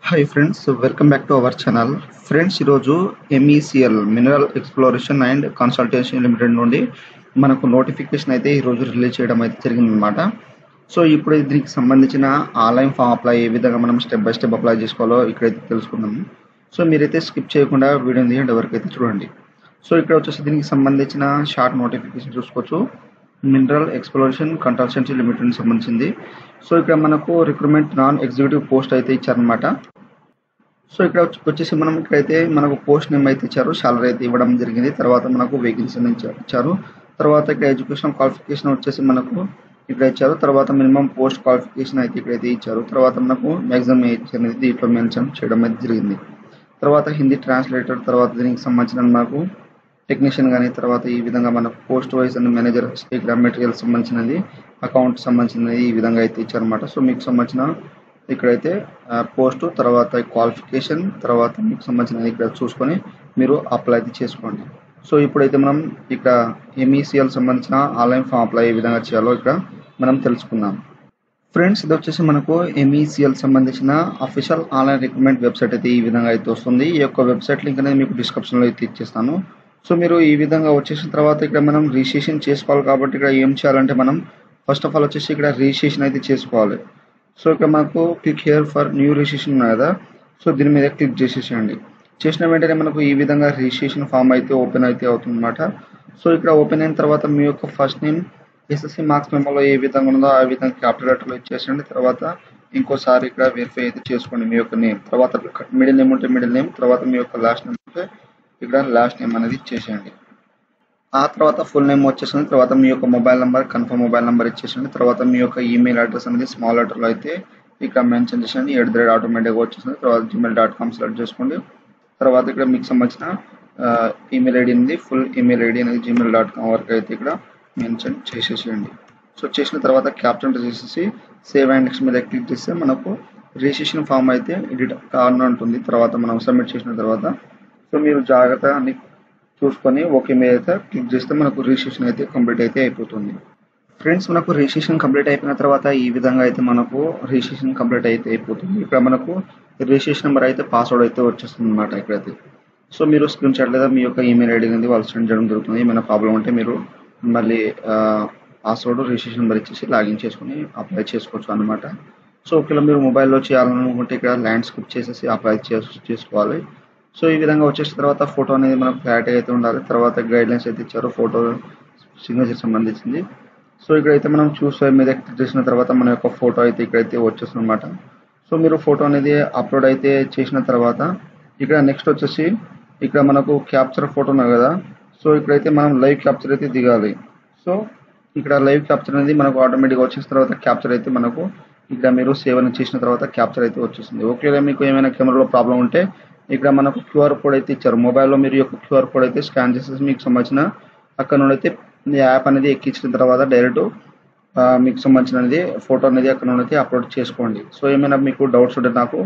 Hi friends, welcome back to our channel. Friends, ఈరోజు MECL mineral exploration and consultation limited నుండి మనకు notification అయితే ఈరోజు రిలీజ్ చేయడం అయితే జరిగిందనమాట. సో ఇప్పుడు దీనికి సంబంధించిన ఆన్లైన్ ఫామ్ అప్లై ఏ విధంగా మనం స్టెప్ బై స్టెప్ అప్లై చేసుకోవాలో ఇక్కడైతే తెలుసుకుందాము. సో మీరైతే స్కిప్ చేయకుండా వీడియోని ఎండ్ వరకు అయితే చూడండి. సో ఇక్కడ వచ్చేసి దీనికి సంబంధించిన షార్ట్ నోటిఫికేషన్ చూసుకోవచ్చు. మినరల్ ఎక్స్ప్లోరేషన్ కన్సల్టెన్సీ లిమిటెడ్ సంబంధించింది. సో ఇక్కడ మనకు రిక్రూట్మెంట్ నాన్ ఎగ్జిక్యూటివ్ పోస్ట్ అయితే ఇచ్చారనమాట. సో ఇక్కడ వచ్చేసి మనం ఇక్కడైతే మనకు పోస్ట్ నేమ్ అయితే ఇచ్చారు, సాలరీ అయితే ఇవ్వడం జరిగింది. తర్వాత మనకు వేకెన్సీ ఇచ్చారు. తర్వాత ఇక్కడ ఎడ్యుకేషన్ క్వాలిఫికేషన్ వచ్చేసి మనకు ఇక్కడ ఇచ్చారు. తర్వాత మినిమం పోస్ట్ క్వాలిఫికేషన్ అయితే ఇక్కడైతే ఇచ్చారు. తర్వాత మనకు మ్యాక్సిమం ఏజ్ అనేది దీంట్లో మెన్షన్ చేయడం అయితే జరిగింది. తర్వాత హిందీ ట్రాన్స్లేటర్, తర్వాత దీనికి సంబంధించిన మనకు టెక్నీషియన్ కానీ, తర్వాత ఈ విధంగా మనకు పోస్ట్ వైజ్ అండ్ మేనేజర్ ఇక్కడ మెటీరియల్ సంబంధించినది, అకౌంట్ సంబంధించినది ఈ విధంగా అయితే ఇచ్చారనమాట. సో మీకు సంబంధించిన ఇక్కడైతే పోస్ట్, తర్వాత క్వాలిఫికేషన్, తర్వాత మీకు సంబంధించినది ఇక్కడ చూసుకొని మీరు అప్లై అయితే చేసుకోండి. సో ఇప్పుడైతే మనం ఇక్కడ ఎంఈసిఎల్ సంబంధించిన ఆన్లైన్ ఫామ్ అప్లై ఏ విధంగా చేయాలో ఇక్కడ మనం తెలుసుకుందాం. ఫ్రెండ్స్, ఇది వచ్చేసి మనకు ఎంఈసిఎల్ సంబంధించిన అఫీషియల్ ఆన్లైన్ రిక్రూట్మెంట్ వెబ్సైట్ అయితే ఈ విధంగా అయితే వస్తుంది. ఈ యొక్క వెబ్సైట్ లింక్ అనేది మీకు డిస్క్రిప్షన్లో అయితే ఇచ్చేస్తాను. సో మీరు ఈ విధంగా వచ్చేసిన తర్వాత ఇక్కడ మనం రిజిస్ట్రేషన్ చేసుకోవాలి. కాబట్టి ఇక్కడ ఏం చేయాలంటే మనం ఫస్ట్ ఆఫ్ ఆల్ వచ్చేసి ఇక్కడ రిజిస్ట్రేషన్ అయితే చేసుకోవాలి. సో ఇక్కడ మనకు click here for new registration ఉన్నాయి కదా, సో దీని మీద క్లిక్ చేసేసేయండి. చేసిన వెంటనే మనకు ఈ విధంగా రిజిస్ట్రేషన్ ఫామ్ అయితే ఓపెన్ అయితే అవుతుందన్నమాట. సో ఇక్కడ ఓపెన్ అయిన తర్వాత మీ యొక్క ఫస్ట్ నేమ్ ఎస్ఎస్సి మార్క్స్ మెమోలో ఏ విధంగా ఉందో ఆ విధంగా క్యాపిటల్ లెటర్లో ఇచ్చేసేయండి. తర్వాత ఇంకోసారి ఇక్కడ వెరిఫై అయితే చేసుకోండి మీ యొక్క నేమ్. తర్వాత మిడిల్ నేమ్ ఉంటే మిడిల్ నేమ్, తర్వాత మీ యొక్క లాస్ట్ నేమ్ ఉంటే ఇక్కడ లాస్ట్ నేమ్ అనేది ఇచ్చేసేయండి. ఆ తర్వాత ఫుల్ నేమ్ వచ్చేసింది. తర్వాత మీ యొక్క mobile number, confirm mobile number ఇచ్చేసండి. తర్వాత మీ యొక్క ఈమెయిల్ అడ్రస్ అనేది స్మాల్ లెటర్లో అయితే ఇక్కడ మెన్షన్ చేసండి. @ఆటోమేటిక్గా వచ్చేసింది. తర్వాత gmail.com సెలెక్ట్ చేసుకోండి. తర్వాత ఇక్కడ మీకు సంబంధించిన ఈమెయిల్ ఐడి అనేది ఫుల్ ఈమెయిల్ ఐడి అనేది gmail.com వరకు అయితే ఇక్కడ మెన్షన్ చేసేసేయండి. సో చేసిన తర్వాత క్యాప్చర్ చేసేసి సేవ్ అండ్ నెక్స్ట్ మీద క్లిక్ చేస్తే మనకు రిజిస్ట్రేషన్ ఫామ్ అయితే ఎడిట్ కావాలని ఉంటుంది. తర్వాత మనం సబ్మిట్ చేసిన తర్వాత సో మీరు జాగ్రత్తగా అన్ని చూసుకొని ఓకే మీద అయితే క్లిక్ చేస్తే మనకు రిజిస్ట్రేషన్ అయితే కంప్లీట్ అయితే అయిపోతుంది. ఫ్రెండ్స్, మనకు రిజిస్ట్రేషన్ కంప్లీట్ అయిపోయిన తర్వాత ఈ విధంగా అయితే మనకు రిజిస్ట్రేషన్ కంప్లీట్ అయితే అయిపోతుంది. ఇక్కడ మనకు రిజిస్ట్రేషన్ నెంబర్ అయితే పాస్వర్డ్ అయితే వచ్చేస్తుంది అనమాట ఇక్కడైతే. సో మీరు స్క్రీన్ షాట్ లేదా మీ యొక్క ఈమెయిల్ ఐడి అనేది వాళ్ళు సెండ్ చేయడం జరుగుతుంది. ఏమైనా ప్రాబ్లం ఉంటే మీరు మళ్ళీ పాస్వర్డ్ రిజిస్ట్రేషన్ నెంబర్ ఇచ్చేసి లాగిన్ చేసుకుని అప్లై చేసుకోవచ్చు అనమాట. సో ఒకవేళ మీరు మొబైల్లో చేయాలనుకుంటే ఇక్కడ ల్యాండ్స్కేప్ చేసేసి అప్లై చేసుకోవాలి. సో ఈ విధంగా వచ్చేసిన తర్వాత ఫోటో అనేది మనకు క్లారిటీ అయితే ఉండాలి. తర్వాత గైడ్లైన్స్ అయితే ఇచ్చారు ఫోటో సిగ్నేచర్ సంబంధించింది. సో ఇక్కడైతే మనం చూస్ మీద క్లిక్ చేసిన తర్వాత మన యొక్క ఫోటో అయితే ఇక్కడైతే వచ్చేస్తుంది అనమాట. సో మీరు ఫోటో అనేది అప్లోడ్ అయితే చేసిన తర్వాత ఇక్కడ నెక్స్ట్ వచ్చేసి ఇక్కడ మనకు క్యాప్చర్ ఫోటో ఉన్నాయి కదా, సో ఇక్కడైతే మనం లైవ్ క్యాప్చర్ అయితే దిగాలి. సో ఇక్కడ లైవ్ క్యాప్చర్ అనేది మనకు ఆటోమేటిక్గా వచ్చేసిన తర్వాత క్యాప్చర్ అయితే మనకు ఇక్కడ మీరు సేవ్ అని చేసిన తర్వాత క్యాప్చర్ అయితే వచ్చేస్తుంది. ఒకవేళ మీకు ఏమైనా కెమెరాలో ప్రాబ్లం ఉంటే ఇక్కడ మనకు క్యూఆర్ కోడ్ అయితే ఇచ్చారు. మొబైల్లో మీరు యొక్క క్యూఆర్ కోడ్ అయితే స్కాన్ చేసేసి మీకు సంబంధించిన అక్కడ నుండి అయితే యాప్ అనేది ఎక్కించిన తర్వాత డైరెక్ట్ మీకు సంబంధించినది ఫోటో అనేది అక్కడ నుండి అయితే అప్లోడ్ చేసుకోండి. సో ఏమైనా మీకు డౌట్స్ ఉంటే నాకు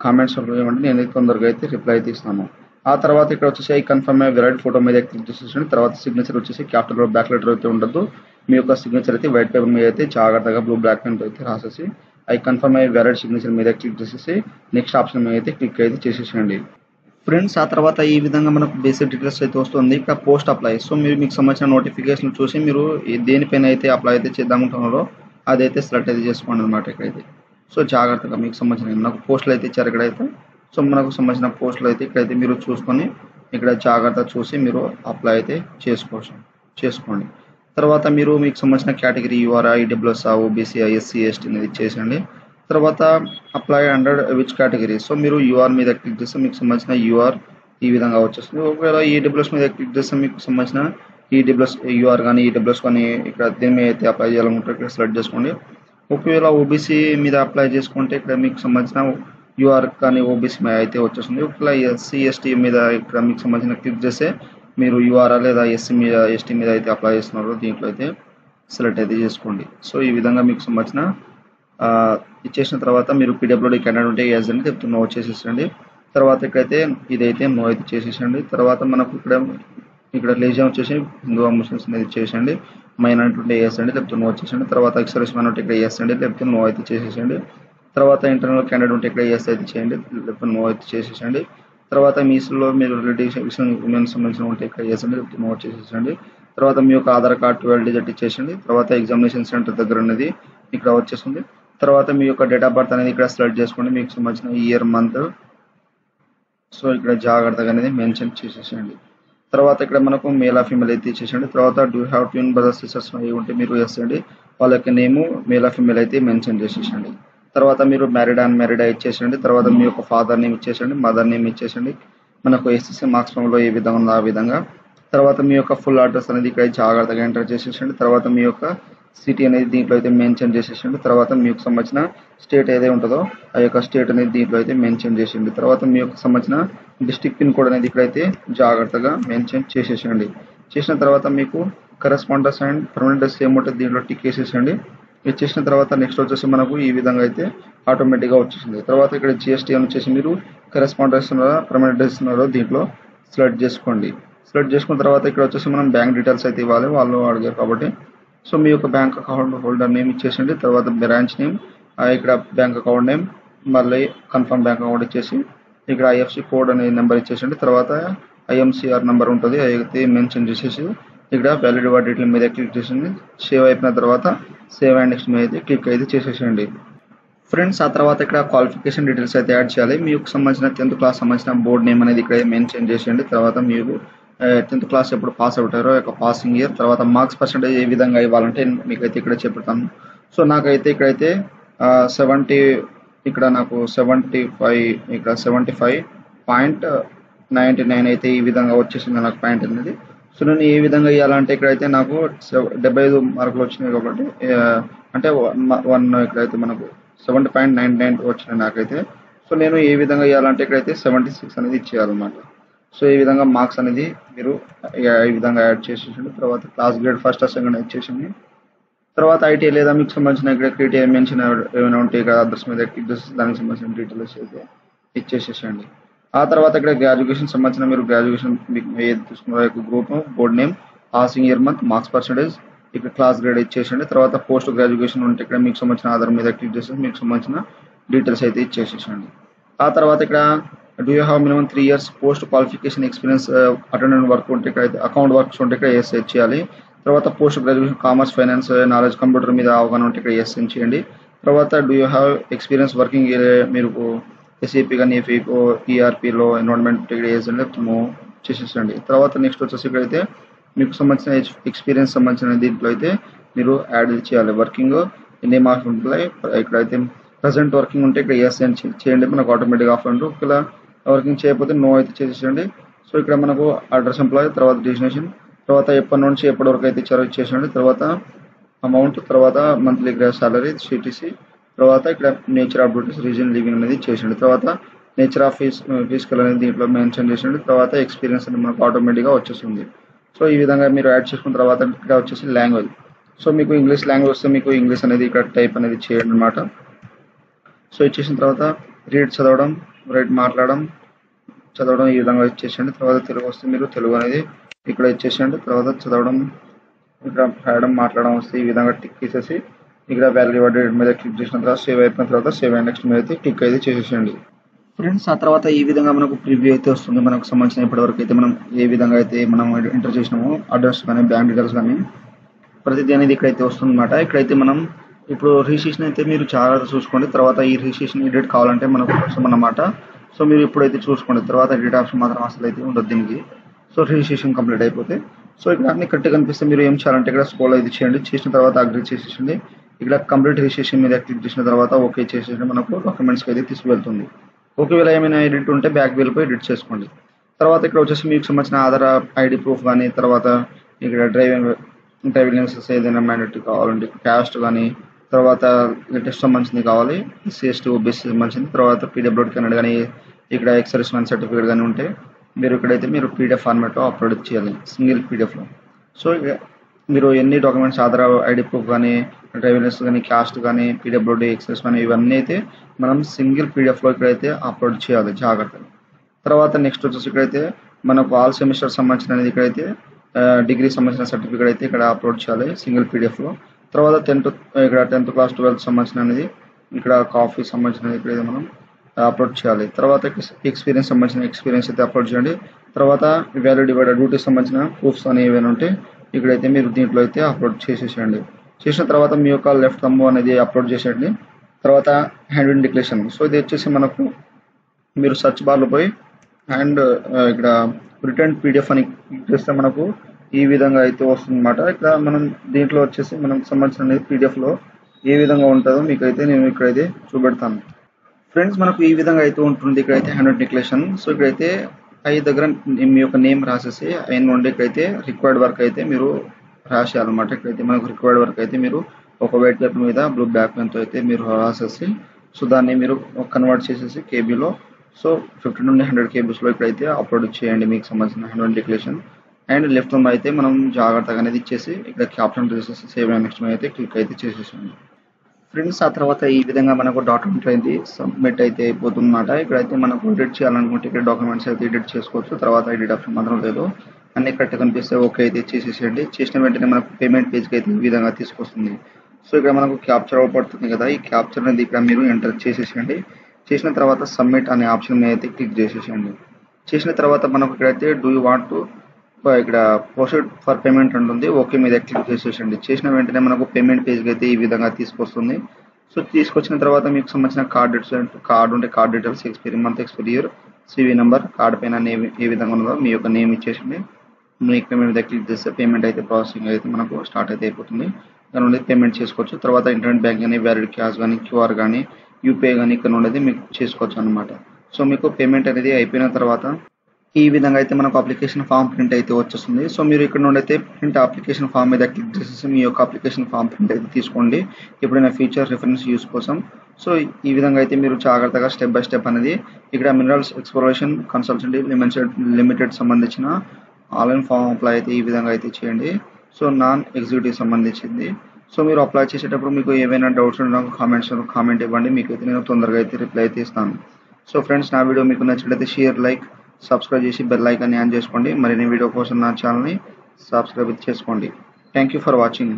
కామెంట్స్ ఇవ్వండి, నేను తొందరగా అయితే రిప్లై అయితే ఇస్తాను. ఆ తర్వాత ఇక్కడ వచ్చేసి ఐ కన్ఫర్మ్ వెరైటీ ఫోటో మీద క్లిక్ చేసేసండి. తర్వాత సిగ్నేచర్ వచ్చేసి క్యాపిటల్ బ్యాక్ లెటర్ అయితే ఉండదు. మీ యొక్క సిగ్నేచర్ అయితే వైట్ పేపర్ మీద అయితే జాగ్రత్తగా బ్లూ బ్లాక్ పెన్ అయితే రాసేసి ఐ కన్ఫర్మ్ వెరైటీ సిగ్నేచర్ మీద క్లిక్ చేసేసి నెక్స్ట్ ఆప్షన్ మీద అయితే క్లిక్ అయితే చేసేసేయండి. ఫ్రెండ్స్, ఆ తర్వాత ఈ విధంగా మనకు బేసిక్ డీటెయిల్స్ అయితే వస్తుంది. ఇక్కడ పోస్ట్ అప్లై. సో మీరు మీకు సంబంధించిన నోటిఫికేషన్ చూసి మీరు దేనిపైన అయితే అప్లై అయితే చేద్దామంటున్నారో అదైతే సెలెక్ట్ అయితే చేసుకోండి అనమాట ఇక్కడైతే. సో జాగ్రత్తగా మీకు సంబంధించిన మనకు పోస్టులు అయితే ఇచ్చారు ఇక్కడైతే. సో మనకు సంబంధించిన పోస్టులు అయితే ఇక్కడైతే మీరు చూసుకొని ఇక్కడ జాగ్రత్త చూసి మీరు అప్లై అయితే చేసుకోండి. తర్వాత మీరు మీకు సంబంధించిన category UR, EWS, OBC, SC, ST అనేది చేసేయండి. తర్వాత apply under which category. So మీరు యూఆర్ మీద క్లిక్ చేస్తే మీకు సంబంధించిన యూఆర్ ఈ విధంగా వచ్చేస్తుంది. ఒకవేళ ఈడబ్ల్యూఎస్ మీద క్లిక్ చేస్తే మీకు సంబంధించిన ఈడబ్ల్యూఎస్ యూఆర్ కానీ ఈడబ్ల్యూఎస్ కానీ ఇక్కడ దీని మీద అయితే అప్లై చేయాలనుకుంటే ఇక్కడ సెలెక్ట్ చేసుకోండి. ఒకవేళ ఓబీసీ మీద అప్లై చేసుకుంటే ఇక్కడ మీకు సంబంధించిన యూఆర్ కానీ ఓబీసీ మీద అయితే వచ్చేస్తుంది. ఒకవేళ ఎస్సీ, ఎస్టీ మీద ఇక్కడ మీకు సంబంధించిన క్లిక్ చేస్తే మీరు యూఆర్ లేదా ఎస్సీ మీద ఎస్టీ మీద అయితే అప్లై చేస్తున్నారో దీంట్లో అయితే సెలెక్ట్ అయితే చేసుకోండి. సో ఈ విధంగా మీకు సంబంధించిన ఇచ్చేసిన తర్వాత మీరు పీడబ్ల్యూడీ క్యాండిడేట్ ఉంటే ఎస్ అని చెప్తే నో చేసేసండి. తర్వాత ఇక్కడైతే ఇదైతే నో అయితే చేసేసండి. తర్వాత మనకు ఇక్కడ రిలీజియన్ వచ్చేసి హిందూ ముస్లిమ్స్ అనేది చేసేయండి. మైనారిటీ ఉంటే ఎస్ అండి, లేకపోతే నో చేసేయండి. తర్వాత ఎక్సర్వీస్ మైనారిటీ ఇక్కడ ఎస్ అండి, లేకపోతే నో అయితే చేసేసండి. తర్వాత ఇంటర్నల్ క్యాండిడేట్ ఉంటే ఇక్కడ ఎస్ అయితే చేయండి, లేకపోతే నో అయితే చేసేసండి. తర్వాత మీలో మీరు రిలేటివ్స్ ఉమెన్ సంబంధించిన ఉంటే ఇక్కడ ఎస్ అండి, నో చేసేసండి. తర్వాత మీ యొక్క ఆధార్ కార్డ్ 12 డిజిట్ ఇచ్చేసండి. తర్వాత ఎగ్జామినేషన్ సెంటర్ దగ్గర అనేది ఇక్కడ వచ్చేసింది. తర్వాత మీ యొక్క డేట్ ఆఫ్ బర్త్ అనేది ఇక్కడ సెలెక్ట్ చేసుకోండి, మీకు సంబంధించిన ఇయర్ మంత్. సో ఇక్కడ జాగ్రత్తగా అనేది మెన్షన్ చేసేసండి. తర్వాత ఇక్కడ మనకు మేల్ ఆర్ ఫీమేల్ అయితే ఇచ్చేసండి. తర్వాత do have twin brothers sisters అయి ఉంటే మీరు ఎస్ అండి, వాళ్ళ యొక్క నేము మేల్ ఆర్ ఫీమేల్ అయితే మెన్షన్ చేసేసండి. తర్వాత మీరు మ్యారీడ్ అన్మ్యారీడ్ ఇచ్చేసండి. తర్వాత మీ యొక్క ఫాదర్ నేమ్ ఇచ్చేసండి, మదర్ నేమ్ ఇచ్చేసండి. మనకు ఎస్ఎస్సి మార్క్స్ ఫామ్లో ఏ విధంగా ఉందో ఆ విధంగా. తర్వాత మీ యొక్క ఫుల్ అడ్రస్ అనేది ఇక్కడ జాగ్రత్తగా ఎంటర్ చేసేసండి. తర్వాత మీ యొక్క సిటీ అనేది దీంట్లో అయితే మెన్షన్ చేసేసండి. తర్వాత మీకు సంబంధించిన స్టేట్ ఏదైతే ఉంటుందో ఆ యొక్క స్టేట్ అనేది దీంట్లో అయితే మెన్షన్ చేసేయండి. తర్వాత మీ యొక్క సంబంధించిన డిస్ట్రిక్ట్ పిన్ కోడ్ అనేది ఇక్కడైతే జాగ్రత్తగా మెన్షన్ చేసేసండి. చేసిన తర్వాత మీకు కరెస్పాండెన్స్ అండ్ పర్మనెంట్ అడ్రస్ ఏముంటుంది దీంట్లో టిక్ వేసేసండి. ఇచ్చేసిన తర్వాత నెక్స్ట్ వచ్చేసి మనకు ఈ విధంగా అయితే ఆటోమేటిక్గా వచ్చేసింది. తర్వాత ఇక్కడ జిఎస్టీ అని వచ్చేసి మీరు కరెస్పాండెన్స్ పర్మనెంట్ అడ్రస్ దీంట్లో సెలెక్ట్ చేసుకోండి. సెలెక్ట్ చేసుకున్న తర్వాత ఇక్కడ వచ్చేసి మనం బ్యాంక్ డీటెయిల్స్ అయితే ఇవ్వాలి, వాళ్ళు అడిగారు కాబట్టి. సో మీ యొక్క బ్యాంక్ అకౌంట్ హోల్డర్ నేమ్ ఇచ్చేసండి. తర్వాత బ్రాంచ్ నేమ్, ఇక్కడ బ్యాంక్ అకౌంట్ నేమ్, మళ్ళీ కన్ఫర్మ్ బ్యాంక్ అకౌంట్ ఇచ్చేసి ఇక్కడ ఐఎఫ్సి కోడ్ అనే నెంబర్ ఇచ్చేసండి. తర్వాత ఐఎంసిఆర్ నెంబర్ ఉంటుంది అయితే మెన్షన్ చేసేసి ఇక్కడ వ్యాలిడ్ డీటెయిల్ మీద క్లిక్ చేసింది. సేవ్ అయిపోయిన తర్వాత సేవ్ అండ్ నెక్స్ట్ మీద అయితే క్లిక్ అయితే చేసేసండి. ఫ్రెండ్స్ ఆ తర్వాత ఇక్కడ క్వాలిఫికేషన్ డీటెయిల్స్ అయితే యాడ్ చేయాలి. మీకు సంబంధించిన 10th క్లాస్ సంబంధించిన బోర్డ్ నేమ్ అనేది ఇక్కడ మెన్షన్ చేసేయండి. తర్వాత మీరు 10th క్లాస్ ఎప్పుడు పాస్ అవుతారో యొక్క పాసింగ్ ఇయర్, తర్వాత మార్క్స్ పర్సెంటేజ్ ఏ విధంగా ఇవ్వాలంటే మీకైతే ఇక్కడ చెప్తాను. సో నాకైతే ఇక్కడైతే 70 ఇక్కడ నాకు 75 ఇక్కడ 75.99 అయితే ఈ విధంగా వచ్చేసింది నాకు పాయింట్ అనేది. సో నేను ఏ విధంగా ఇవ్వాలంటే ఇక్కడైతే నాకు 75 మార్కులు వచ్చినాయి కాబట్టి అంటే 1 ఇక్కడైతే మనకు 70.99 వచ్చినాయి నాకైతే. సో నేను ఏ విధంగా ఇవ్వాలంటే ఇక్కడైతే 76 అనేది ఇచ్చేయాలన్నమాట. సో ఈ విధంగా మార్క్స్ అనేది మీరు ఈ విధంగా యాడ్ చేసేసండి. తర్వాత క్లాస్ గ్రేడ్ ఫస్ట్ సెకండ్ ఇచ్చేసింది. తర్వాత ఐటీ లేదా మీకు సంబంధించిన ఇక్కడ క్రియేటివ్ మెన్షన్ ఏమైనా ఉంటే ఇక్కడ అడ్రస్ మీద క్లిక్ చేసి దానికి సంబంధించిన డీటెయిల్స్ అయితే ఇచ్చేసేసండి. ఆ తర్వాత ఇక్కడ గ్రాడ్యుయేషన్ సంబంధించిన మీరు గ్రాడ్యుయేషన్ మీకు ఏది తీసుకున్నారో group, board name, passing year month, marks percentage, ఇక్కడ క్లాస్ గ్రేడ్ ఇచ్చేసండి. తర్వాత పోస్ట్ గ్రాడ్యుయేషన్ ఉంటే ఇక్కడ మీకు సంబంధించిన ఆధార్ మీద క్లిక్ చేసి మీకు సంబంధించిన డీటెయిల్స్ అయితే ఇచ్చేసేసండి. ఆ తర్వాత ఇక్కడ do you have minimum 3 years post qualification experience attendant work ఉంటే ఇక్కడ అకౌంట్ వర్క్స్ ఉంటే ఇక్కడ ఎస్ చేయాలి. తర్వాత post graduation commerce finance knowledge computer మీద అవగాహన ఉంటే ఇక్కడ ఎస్ చేయండి. తర్వాత do you have experience working మీరు ఎస్ఏపీ కానీ ఎఫ్ఈఓ ఈఆర్పీలో ఎన్విరాన్మెంట్ ఇక్కడ ఎస్ అంటే మూవ్ చేసేసండి. తర్వాత నెక్స్ట్ వచ్చేసి ఇక్కడైతే మీకు సంబంధించిన ఎక్స్పీరియన్స్ సంబంధించిన దీంట్లో అయితే మీరు యాడ్ చేయాలి. వర్కింగ్ ఎన్ని మార్క్స్ ఉంటాయి ఇక్కడైతే ప్రజెంట్ వర్కింగ్ ఉంటే ఇక్కడ ఎస్ చేయండి, మనకు ఆటోమేటిక్ ఆఫ్ అంటూ ఒకవేళ వర్కింగ్ చేయకపోతే నో అయితే చేసేసండి. సో ఇక్కడ మనకు అడ్రస్ ఎంప్లాయ్, తర్వాత డెస్టినేషన్, తర్వాత ఎప్పటి నుంచి ఎప్పటి వరకు అయితే ఇచ్చారో ఇచ్చేసండి. తర్వాత అమౌంట్, తర్వాత మంత్లీ గ్రాస్ సాలరీ, సిటీసీ, తర్వాత ఇక్కడ nature of duties, reason living అనేది చేసండి. తర్వాత నేచర్ ఆఫ్ ఫిజికల్ అనేది దీంట్లో మెన్షన్ చేసండి. తర్వాత ఎక్స్పీరియన్స్ అనేది మనకు ఆటోమేటిక్గా వచ్చేస్తుంది. సో ఈ విధంగా మీరు యాడ్ చేసుకున్న తర్వాత ఇక్కడ వచ్చేసి లాంగ్వేజ్. సో మీకు ఇంగ్లీష్ లాంగ్వేజ్ వస్తే మీకు ఇంగ్లీష్ అనేది ఇక్కడ టైప్ అనేది చేయండి అనమాట. సో ఇచ్చేసిన తర్వాత రీడ్ చదవడం, రైట్ మాట్లాడడం, చదవడం ఈ విధంగా ఇచ్చేసండి. తర్వాత తెలుగు వస్తే మీరు తెలుగు అనేది ఇక్కడ ఇచ్చేసండి. తర్వాత చదవడం, ఇక్కడ రాయడం, మాట్లాడడం వస్తే ఈ విధంగా టిక్ చేసేసి ఇక్కడ వాల్యూ డేట్ మీద క్లిక్ చేసిన తర్వాత సేవ్ అయిపోయిన తర్వాత సేవ్ అండ్ నెక్స్ట్ మీద అయితే టిక్ అయితే చేసేసండి. ఫ్రెండ్స్ ఆ తర్వాత ఈ విధంగా మనకు ప్రివ్యూ అయితే వస్తుంది. మనకు సంబంధించిన ఇప్పటివరకు అయితే మనం ఏ విధంగా అయితే మనం ఎంటర్ చేసినామో అడ్రస్ కానీ బ్యాంక్ డీటెయిల్స్ కానీ ప్రతిదీ అనేది ఇక్కడైతే వస్తుంది అనమాట. ఇక్కడైతే మనం ఇప్పుడు రిజిస్ట్రేషన్ అయితే మీరు చాలా చూసుకోండి. తర్వాత ఈ రిజిస్ట్రేషన్ ఎడిట్ కావాలంటే మనకు కోసం అన్నమాట. సో మీరు ఇప్పుడైతే చూసుకోండి. తర్వాత ఎడిట్ ఆప్షన్ మాత్రం అసలు అయితే ఉండదు దీనికి. సో రిజిస్ట్రేషన్ కంప్లీట్ అయిపోతే సో ఇక్కడ అన్ని కరెక్ట్ కనిపిస్తే మీరు ఏం చేయాలంటే ఇక్కడ స్క్రోల్ అయితే చేయండి. చేసిన తర్వాత అగ్రీ చేసేసండి. ఇక్కడ కంప్లీట్ రిజిస్ట్రేషన్ మీద క్లిక్ చేసిన తర్వాత ఓకే చేసేసి మనకు డాక్యుమెంట్స్కి అయితే తీసుకువెళ్తుంది. ఒకవేళ ఏమైనా ఎడిట్ ఉంటే బ్యాక్ వెళ్ళిపోయి ఎడిట్ చేసుకోండి. తర్వాత ఇక్కడ వచ్చేసి మీకు సంబంధించిన ఆధార్ ఐడి ప్రూఫ్ కానీ, తర్వాత ఇక్కడ డ్రైవింగ్ లైసెన్స్ ఏదైనా మ్యాండేటరీ కావాలంటే క్యాస్ట్ కానీ, తర్వాత లేటెస్ట్ సంబంధించింది కావాలి, ఎస్సీ ఓబీసీ సంబంధించింది, తర్వాత పీడబ్ల్యూడీ కెనడా కానీ, ఇక్కడ ఎక్సర్విస్ మ్యాన్ సర్టిఫికేట్ కానీ ఉంటే మీరు ఇక్కడైతే మీరు పీడిఎఫ్ ఫార్మాట్లో అప్లోడ్ చేయాలి సింగిల్ పీడిఎఫ్లో. సో మీరు ఎన్ని డాక్యుమెంట్స్ ఆధార్ ఐడి ప్రూఫ్ కానీ, డ్రైవింగ్ లైసెన్స్ కానీ, క్యాస్ట్ కానీ, పీడబ్ల్యూడీ ఎక్సర్విస్ కానీ ఇవన్నీ అయితే మనం సింగిల్ పీడిఎఫ్లో ఇక్కడైతే అప్లోడ్ చేయాలి జాగ్రత్తగా. తర్వాత నెక్స్ట్ వచ్చేసి ఇక్కడైతే మనకు ఆల్ సెమిస్టర్ సంబంధించిన ఇక్కడైతే డిగ్రీ సంబంధించిన సర్టిఫికేట్ అయితే ఇక్కడ అప్లోడ్ చేయాలి సింగిల్ పీడిఎఫ్లో. తర్వాత ఇక్కడ 10th క్లాస్ 12th సంబంధించిన అనేది ఇక్కడ కాఫీ సంబంధించిన ఇక్కడైతే మనం అప్లోడ్ చేయాలి. తర్వాత ఎక్స్పీరియన్స్ సంబంధించిన ఎక్స్పీరియన్స్ అయితే అప్లోడ్ చేయండి. తర్వాత వాల్యూ డివైడర్ డ్యూటీకి సంబంధించిన ప్రూఫ్స్ అనేవి ఏమైనా ఉంటే ఇక్కడైతే మీరు దీంట్లో అయితే అప్లోడ్ చేసేసేయండి. చేసిన తర్వాత మీ యొక్క లెఫ్ట్ థంబ్ అనేది అప్లోడ్ చేసేయండి. తర్వాత హ్యాండ్ ఇన్ డిక్లరేషన్. సో ఇది వచ్చేసి మనకు మీరు సర్చ్ బార్లో పోయి అండ్ ఇక్కడ రిటర్న్ పీడిఎఫ్ అని క్లిక్ చేస్తే మనకు ఈ విధంగా అయితే వస్తుంది అనమాట. ఇక్కడ మనం దీంట్లో వచ్చేసి మనకు సంబంధించిన పీడిఎఫ్లో ఏ విధంగా ఉంటుందో మీకైతే నేను ఇక్కడైతే చూపెడతాను. ఫ్రెండ్స్ మనకు ఈ విధంగా అయితే ఉంటుంది. ఇక్కడైతే హ్యాండ్ డిక్లరేషన్. సో ఇక్కడైతే ఐ దగ్గర మీ యొక్క నేమ్ రాసేసి ఐ నుండి ఇక్కడైతే రిక్వైర్డ్ వర్క్ అయితే మీరు రాసేయాలన్నమాట. ఇక్కడైతే మనకు రిక్వైర్డ్ వర్క్ అయితే మీరు ఒక వైట్ పేపర్ మీద బ్లూ బ్యాక్ పెన్తో అయితే మీరు రాసేసి సో దాన్ని మీరు కన్వర్ట్ చేసేసి కేబీలో సో 50 నుండి 100 కేబీస్లో ఇక్కడైతే అప్లోడ్ చేయండి మీకు సంబంధించిన hand declaration. And left thumb అయితే మనం జాగ్రత్తగా అనేది ఇచ్చేసి ఇక్కడ క్యాప్షన్ చేసేసి సేవ్ అండ్ నెక్స్ట్ అయితే క్లిక్ అయితే చేసేసండి. ఫ్రెండ్స్ ఆ తర్వాత ఈ విధంగా మనకు డాక్యుమెంట్ అయితే సబ్మిట్ అయితే అయిపోతుంది అన్నమాట. ఇక్కడైతే మనకు ఎడిట్ చేయాలనుకుంటే ఇక్కడ డాక్యుమెంట్స్ అయితే ఎడిట్ చేసుకోవచ్చు. తర్వాత ఎడిట్ ఆప్షన్ మాత్రం లేదు. అన్ని కరెక్ట్ కనిపిస్తే ఓకే అయితే చేసేసేయండి. చేసిన వెంటనే మనకు పేమెంట్ పేజ్కి అయితే ఈ విధంగా తీసుకొస్తుంది. సో ఇక్కడ మనకు క్యాప్చర్ పడుతుంది కదా, ఈ క్యాప్చర్ అనేది ఇక్కడ మీరు ఎంటర్ చేసేసేయండి. చేసిన తర్వాత సబ్మిట్ అనే ఆప్షన్ మీద అయితే క్లిక్ చేసేసేయండి. చేసిన తర్వాత మనకు ఇక్కడైతే డూ యూ వాంట్ టు ఇక్కడ ప్రొసీడ్ ఫర్ పేమెంట్ ఉంటుంది. ఓకే మీద క్లిక్ చేసేసండి. చేసిన వెంటనే మనకు పేమెంట్ పేజ్కి అయితే ఈ విధంగా తీసుకొస్తుంది. సో తీసుకొచ్చిన తర్వాత మీకు సంబంధించిన కార్డు ఉంటే card details, expiry month, expiry year, CV number, card పైన ఏ విధంగా ఉందో మీ యొక్క నేమ్ ఇచ్చేసింది. మీకు పేమెంట్ మీద క్లిక్ చేస్తే పేమెంట్ అయితే ప్రాసెసింగ్ అయితే మనకు స్టార్ట్ అయితే అయిపోతుంది. దాని నుండి పేమెంట్ చేసుకోవచ్చు. తర్వాత ఇంటర్నెట్ బ్యాంక్ కానీ, వ్యాలిడ్ క్యాష్ కానీ, క్యూఆర్ కానీ, యూపీఐ కానీ ఇక్కడ నుండి మీకు చేసుకోవచ్చు అనమాట. సో మీకు పేమెంట్ అనేది అయిపోయిన తర్వాత ఈ విధంగా అయితే మనకు అప్లికేషన్ ఫామ్ ప్రింట్ అయితే వచ్చేస్తుంది. సో మీరు ఇక్కడ నుండి అయితే ప్రింట్ అప్లికేషన్ ఫామ్ మీద క్లిక్ చేసేసి మీ యొక్క అప్లికేషన్ ఫామ్ ప్రింట్ అయితే తీసుకోండి ఎప్పుడైనా ఫ్యూచర్ రిఫరెన్స్ యూస్ కోసం. సో ఈ విధంగా అయితే మీరు జాగ్రత్తగా స్టెప్ బై స్టెప్ అనేది ఇక్కడ మినరల్స్ ఎక్స్ప్లోరేషన్ కన్సల్టెంట్ లిమిటెడ్ సంబంధించిన ఆన్లైన్ ఫామ్ అప్లై అయితే ఈ విధంగా అయితే చేయండి. సో నాన్ ఎగ్జిక్యూటివ్ సంబంధించింది. సో మీరు అప్లై చేసేటప్పుడు మీకు ఏవైనా డౌట్స్ ఉన్నా కామెంట్ ఇవ్వండి. మీకు అయితే నేను తొందరగా అయితే రిప్లై అయితే ఇస్తాను. సో ఫ్రెండ్స్ నా వీడియో మీకు నచ్చినట్లయితే షేర్, లైక్, సబ్స్క్రైబ్ చేసి బెల్ ఐకాన్ని ఆన్ చేసుకోండి. మరిన్ని వీడియో కోసం నా ఛానల్ని సబ్స్క్రైబ్ చేసుకోండి. Thank you for watching.